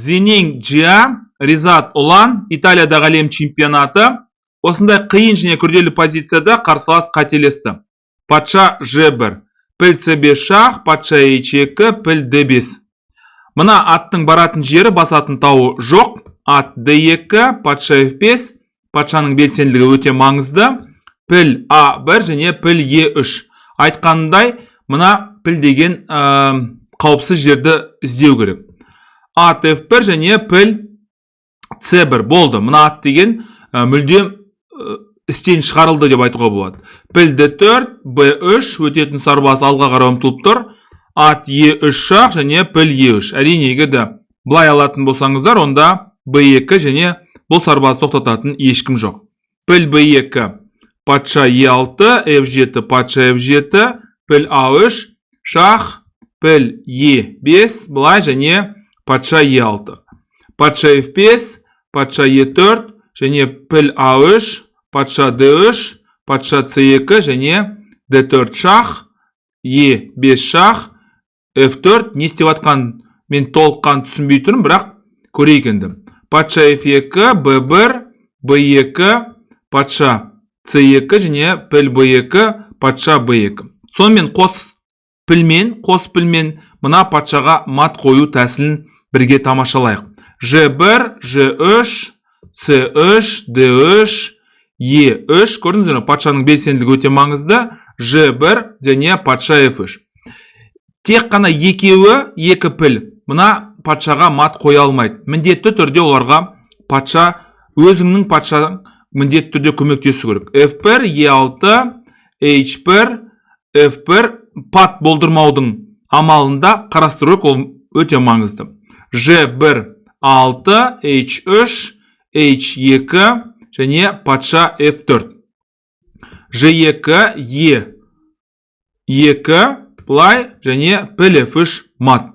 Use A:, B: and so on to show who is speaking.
A: Зенин Джиа Ризат Улан Италиядағы әлем чемпионаты. Осындай қиын және күрделі позицияда қарсылас қателесті. Патша Ж1, піл С5 шах, патша H2, піл D5. Мына аттың баратын жері, басатын тауы жоқ. Ат D2, патша F5, патшаның белсенділігі өте маңызды. Піл А1 және піл Е3. Айтқанындай, мына піл деген қауіпсіз жерді іздеу керек. Ат F1 және піл C1 болды. Мына ат деген мүлдем істен шығарылды деп айтуға болады. Піл D4, B3, өтетін сарбас алға қарай ұмтылып тұр. Ат E3 шах және піл E3. Әрине, егерде былай алатын болсаңыздар, онда B2 және бұл сарбазды тоқтататын ешкім жоқ. Піл B2, патша E6, F7, патша F7, піл A3, шах, піл E5, былай және патша E6. Патша F5, патша E4 және піл A3, патша D3, патша C2 және D4 шах, E5 шах, F4. Не істеп атқан мен толыққан түсінбей тұрмын, бірақ көрейік енді. Патша F2, B1, B2, патша C2 және піл B2, патша B2. Сонымен қос пілмен мына патшаға мат қою тәсілін бірге тамашалайық. Ж1, Ж3, С3, Д3, Е3. Көрдіңіздер, патшаның белсенділігі өте маңызды. Ж1 және патша F3. Тек қана екеуі, екі піл, мына патшаға мат қоя алмайды. Міндетті түрде оларға өзіңнің патшаның міндетті түрде көмектесу керек. F1, E6, H1, F1 пат болдырмаудың амалында қарастыру керек, ол өте маңызды. Ж1, 6, H3, H2 және патша F4. Ж2, E2, былай және піл F3 мат.